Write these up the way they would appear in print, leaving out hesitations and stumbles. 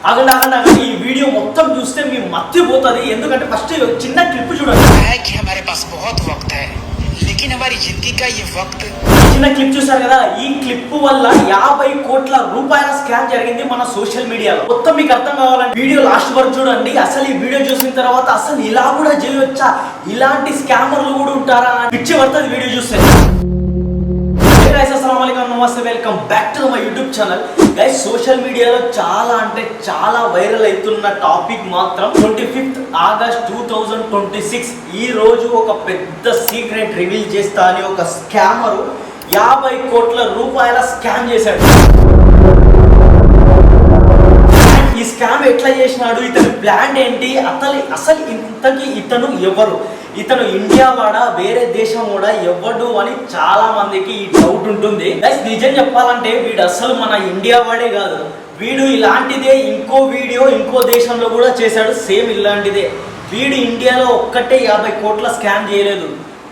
ఆగండి ఆగండి ఆగండి ఈ వీడియో మొత్తం చూస్తే మీ మత్తిపోతుంది. ఎందుకంటే ఫస్ట్ చిన్న క్లిప్ చూడండి. చిన్న క్లిప్ చూసారు కదా, ఈ క్లిప్ వల్ల 50 కోట్ల రూపాయల స్కామ్ జరిగింది మన సోషల్ మీడియాలో. మొత్తం మీకు అర్థం కావాలంటే వీడియో లాస్ట్ వరకు చూడండి. అసలు ఈ వీడియో చూసిన తర్వాత అసలు ఇలా కూడా చేయవచ్చా, ఇలాంటి స్కామర్లు కూడా ఉంటారా పిచ్చి పడుతుంది వీడియో చూస్తే. నమస్తే, welcome back to my YouTube channel. Guys, social మీడియాలో చాలా అంటే చాలా వైరల్ అవుతున్న టాపిక్ మాత్రం 25 ఆగస్ట్ 2026 ఈ రోజు ఒక పెద్ద సీక్రెట్ రివీల్ చేస్తా అని ఒక స్కామరు 50 కోట్ల రూపాయల స్కామ్ చేశాడు. ఈ స్కామ్ ఎట్లా చేసినాడు, ఇతని ప్లాన్ ఏంటి, అసలు ఇంతకి ఇతను ఎవరు, ఇతను ఇండియా వాడా వేరే దేశం కూడా ఎవడు అని చాలా మందికి ఈ డౌట్ ఉంటుంది. నిజం చెప్పాలంటే వీడు అసలు మన ఇండియా వాడే కాదు. వీడు ఇలాంటిదే ఇంకో వీడియో ఇంకో దేశంలో కూడా చేశాడు, సేమ్ ఇలాంటిదే. వీడు ఇండియాలో ఒక్కటే 50 కోట్ల స్కామ్ చేయలేదు,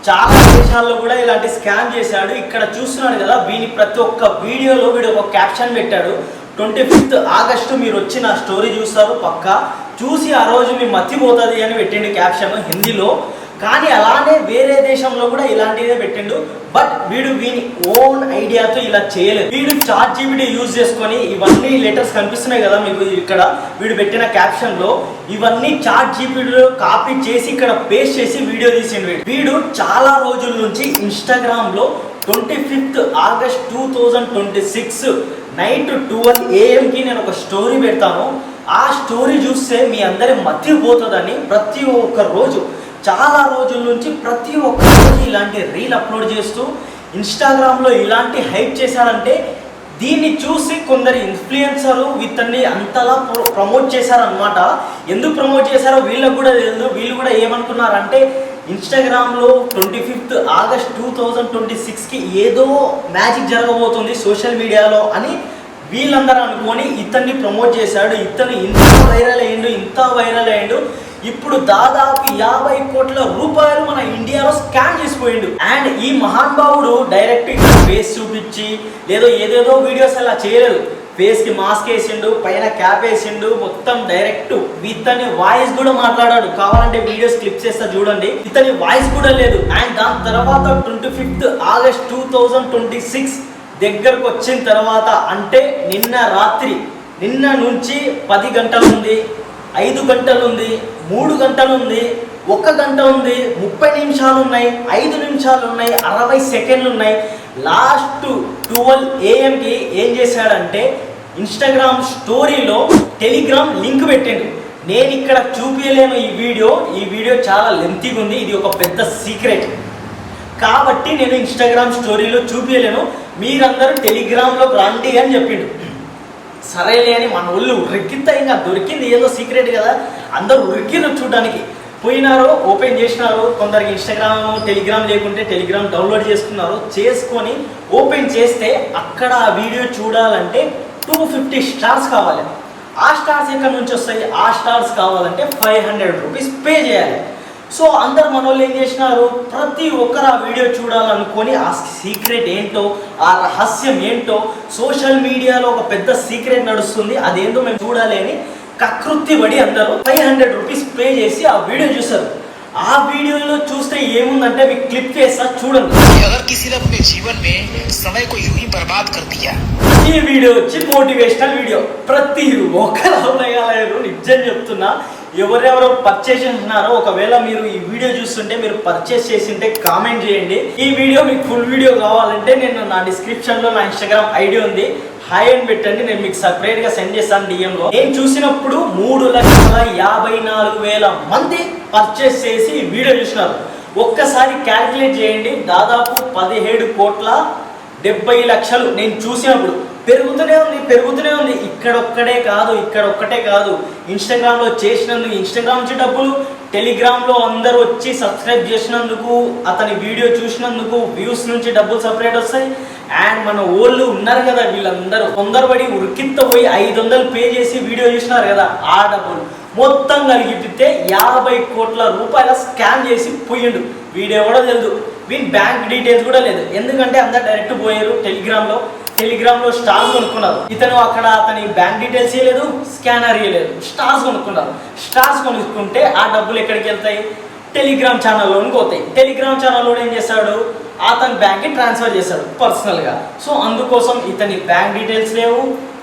చాలా దేశాల్లో కూడా ఇలాంటి స్కామ్ చేశాడు. ఇక్కడ చూస్తున్నాడు కదా, వీని ప్రతి ఒక్క వీడియోలో వీడు ఒక క్యాప్షన్ పెట్టాడు. 25 ఆగస్టు మీరు వచ్చి నా స్టోరీ చూస్తారు, పక్కా చూసి ఆ రోజు మీ మర్చిపోతుంది అని పెట్టిండు క్యాప్షన్ హిందీలో. కానీ అలానే వేరే దేశంలో కూడా ఇలాంటిదే పెట్టిండు. బట్ వీడు వీని ఓన్ ఐడియాతో ఇలా చేయలేదు. వీడు చాట్ జీపీటీ యూజ్ చేసుకొని ఇవన్నీ లెటర్స్ కనిపిస్తున్నాయి కదా మీకు ఇక్కడ, వీడు పెట్టిన క్యాప్షన్ లో ఇవన్నీ చాట్ జీపీటీలో కాపీ చేసి ఇక్కడ పేస్ట్ చేసి వీడియో తీసిండు. వీడు చాలా రోజుల నుంచి ఇన్స్టాగ్రామ్ లో 25 ఆగస్ట్ 2026 నైట్ 12 AM నేను ఒక స్టోరీ పెడతాను. ఆ స్టోరీ చూస్తే మీ అందరి మర్చిపోతుందని ప్రతి ఒక్క రోజు చాలా రోజుల నుంచి ప్రతి ఒక్క రోజు ఇలాంటి రీల్ అప్లోడ్ చేస్తూ ఇన్స్టాగ్రామ్లో ఇలాంటి హైప్ చేశారంటే దీన్ని చూసి కొందరు ఇన్ఫ్లుయెన్సర్ ఇతన్ని అంతలా ప్రమోట్ చేశారనమాట. ఎందుకు ప్రమోట్ చేశారో వీళ్ళకు కూడా తెలియదు. వీళ్ళు కూడా ఏమనుకున్నారంటే ఇన్స్టాగ్రామ్లో 25 ఆగస్ట్ 2026కి ఏదో మ్యాజిక్ జరగబోతుంది సోషల్ మీడియాలో అని వీళ్ళందరూ అనుకొని ఇతన్ని ప్రమోట్ చేశాడు. ఇతను ఇంత వైరల్ అయ్యిండు. ఇప్పుడు దాదాపు 50 కోట్ల రూపాయలు మన ఇండియాలో స్కామ్ చేసిపోయిండు. అండ్ ఈ మహానుభావుడు డైరెక్ట్ ఫేస్ చూపించి ఏదేదో వీడియోస్ అలా చేయలేదు. ఫేస్ కి మాస్క్ వేసిండు, పైన క్యాప్ వేసిండు, మొత్తం డైరెక్ట్ ఇతని వాయిస్ కూడా మాట్లాడాడు. కావాలంటే వీడియోస్ క్లిప్ చేస్తా చూడండి, ఇతని వాయిస్ కూడా లేదు. అండ్ దాని తర్వాత 25 ఆగస్ట్ 2026 దగ్గరకు వచ్చిన తర్వాత అంటే నిన్న నుంచి 10 గంటలు ఉంది, 5 గంటలు ఉంది, 3 గంటలు ఉంది, 1 గంట ఉంది, 30 నిమిషాలు ఉన్నాయి, 5 నిమిషాలు ఉన్నాయి, 60 సెకండ్లు ఉన్నాయి. లాస్ట్ 12 AM ఏం చేశాడంటే ఇన్స్టాగ్రామ్ స్టోరీలో టెలిగ్రామ్ లింక్ పెట్టిండు. నేను ఇక్కడ చూపించలేను ఈ వీడియో చాలా లెంతీగా ఉంది, ఇది ఒక పెద్ద సీక్రెట్ కాబట్టి నేను ఇన్స్టాగ్రామ్ స్టోరీలో చూపించలేను. మీరందరూ టెలిగ్రామ్లోకి రండి అని చెప్పిండు. సరేలే అని మన ఒళ్ళు ఉరికిత్తా, ఇంకా దొరికింది ఏదో సీక్రెట్ కదా, అందరూ ఉరికిరు చూడడానికి పోయినారు, ఓపెన్ చేసినారు. కొందరికి ఇన్స్టాగ్రామ్ టెలిగ్రామ్ లేకుంటే టెలిగ్రామ్ డౌన్లోడ్ చేసుకొని ఓపెన్ చేస్తే అక్కడ ఆ వీడియో చూడాలంటే 250 స్టార్స్ కావాలి. ఆ స్టార్స్ ఎక్కడి నుంచి వస్తాయి, ఆ స్టార్స్ కావాలంటే 500 రూపీస్ పే చేయాలి. సో అందరు మన వాళ్ళు ఏం చేసినారు, ప్రతి ఒక్కరు ఆ వీడియో చూడాలనుకొని ఆ సీక్రెట్ ఏంటో, ఆ రహస్యం ఏంటో, సోషల్ మీడియాలో ఒక పెద్ద సీక్రెట్ నడుస్తుంది, అదేంటో మేము చూడాలి అని కకృతి పడి అందరూ 500 రూపీస్ పే చేసి ఆ వీడియో చూస్తారు. ఆ వీడియోలో చూస్తే ఏముందంటే మీకు క్లిప్ చేస్తా చూడండి. ఈ వీడియో వచ్చి మోటివేషనల్ వీడియో, ప్రతి ఒక్కరు అవునయ్యారు, నిజం చెప్తున్నా. ఎవరెవరో పర్చేస్ చేస్తున్నారో ఒకవేళ మీరు ఈ వీడియో చూస్తుంటే మీరు పర్చేస్ చేసింటే కామెంట్ చేయండి. ఈ వీడియో మీకు ఫుల్ వీడియో కావాలంటే నేను నా డిస్క్రిప్షన్లో నా ఇన్స్టాగ్రామ్ ఐడి ఉంది, హాయ్ అని పెట్టండి, నేను మీకు సపరేట్గా సెండ్ చేస్తాను డిఎంలో. నేను చూసినప్పుడు 3,54,000 మంది పర్చేస్ చేసి ఈ వీడియో చూసినారు. ఒక్కసారి క్యాల్కులేట్ చేయండి, దాదాపు 17,70,00,000 నేను చూసినప్పుడు. పెరుగుతూనే ఉంది. ఇక్కడొక్కటే కాదు ఇన్స్టాగ్రామ్లో చేసినందుకు ఇన్స్టాగ్రామ్ నుంచి డబ్బులు, టెలిగ్రామ్లో అందరూ వచ్చి సబ్స్క్రైబ్ చేసినందుకు, అతని వీడియో చూసినందుకు వ్యూస్ నుంచి డబ్బులు సపరేట్ వస్తాయి. అండ్ మన ఓళ్ళు ఉన్నారు కదా, వీళ్ళందరూ తొందరపడి ఉరికిత్తపోయి 500 పే చేసి వీడియో చూసినారు కదా, ఆ డబ్బులు మొత్తం కలిగిపితే 50 కోట్ల రూపాయల స్కామ్ చేసి పోయిండు. వీడియో కూడా తెలియదు, వీని బ్యాంక్ డీటెయిల్స్ కూడా లేదు. ఎందుకంటే అందరు డైరెక్ట్ పోయారు టెలిగ్రామ్లో. టెలిగ్రామ్లో స్టార్స్ కొనుక్కున్నారు. ఇతను అక్కడ అతని బ్యాంక్ డీటెయిల్స్ ఇవ్వలేదు, స్కానర్ ఇవ్వలేదు, స్టార్స్ కొనుక్కున్నారు. స్టార్స్ కొనుక్కుంటే ఆ డబ్బులు ఎక్కడికి వెళ్తాయి? టెలిగ్రామ్ ఛానల్లోనికి పోతాయి. టెలిగ్రామ్ ఛానల్లో ఏం చేస్తాడు? అతని బ్యాంక్కి ట్రాన్స్ఫర్ చేస్తాడు పర్సనల్గా. సో అందుకోసం ఇతని బ్యాంక్ డీటెయిల్స్ లేవు,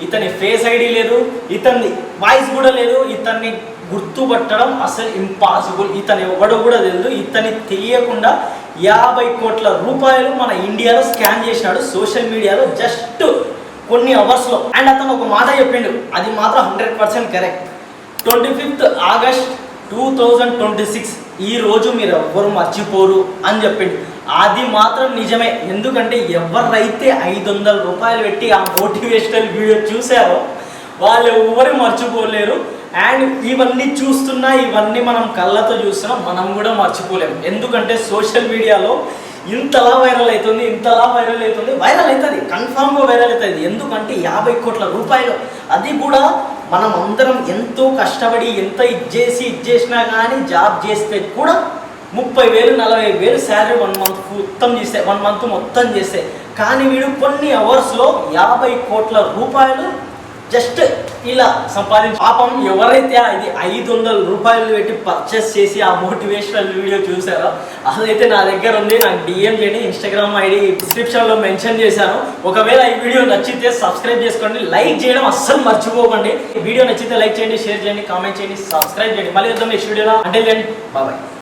ఇతని ఫేస్ ఐడి లేదు, ఇతని వాయిస్ కూడా లేదు. ఇతన్ని గుర్తుపట్టడం అసలు ఇంపాసిబుల్. ఇతను ఎవడో కూడా తెలియదు. ఇతని తెలియకుండా 50 కోట్ల రూపాయలు మన ఇండియాలో స్కామ్ చేసినాడు సోషల్ మీడియాలో జస్ట్ కొన్ని అవర్స్లో. అండ్ అతను ఒక మాట చెప్పిండు, అది మాత్రం 100% కరెక్ట్. 25 ఆగస్ట్ 2026 ఈ రోజు మీరు ఎవ్వరు మర్చిపోరు అని చెప్పిండు. అది మాత్రం నిజమే. ఎందుకంటే ఎవరైతే 500 రూపాయలు పెట్టి ఆ మోటివేషనల్ వీడియో చూసారో వాళ్ళు ఎవ్వరు మర్చిపోలేరు. అండ్ ఇవన్నీ చూస్తున్నా, ఇవన్నీ మనం కళ్ళతో చూస్తున్నాం, మనం కూడా మర్చిపోలేము. ఎందుకంటే సోషల్ మీడియాలో ఇంతలా వైరల్ అవుతుంది, వైరల్ అవుతుంది, కన్ఫామ్గా వైరల్ అవుతుంది. ఎందుకంటే 50 కోట్ల రూపాయలు, అది కూడా మనం అందరం ఎంతో కష్టపడి ఎంత ఇచ్చేసినా కానీ జాబ్ చేస్తే కూడా 30,000 40,000 శాలరీ 1 మంత్ మొత్తం చేస్తే, కానీ వీడు కొన్ని అవర్స్లో 50 కోట్ల రూపాయలు జస్ట్ ఇలా సంపాదించి. పాపం ఎవరైతే ఇది 500 రూపాయలు పెట్టి పర్చేస్ చేసి ఆ మోటివేషనల్ వీడియో చూసారో అదైతే నా దగ్గర ఉంది. నాకు డిఎం చేయండి, ఇన్స్టాగ్రామ్ ఐడి డిస్క్రిప్షన్లో మెన్షన్ చేశాను. ఒకవేళ ఈ వీడియో నచ్చితే సబ్స్క్రైబ్ చేసుకోండి, లైక్ చేయడం అస్సలు మర్చిపోకండి. ఈ వీడియో నచ్చితే లైక్ చేయండి, షేర్ చేయండి, కామెంట్ చేయండి, సబ్స్క్రైబ్ చేయండి. మళ్ళీ వద్దాం నెక్స్ట్ వీడియోలో. అంటే బాయ్.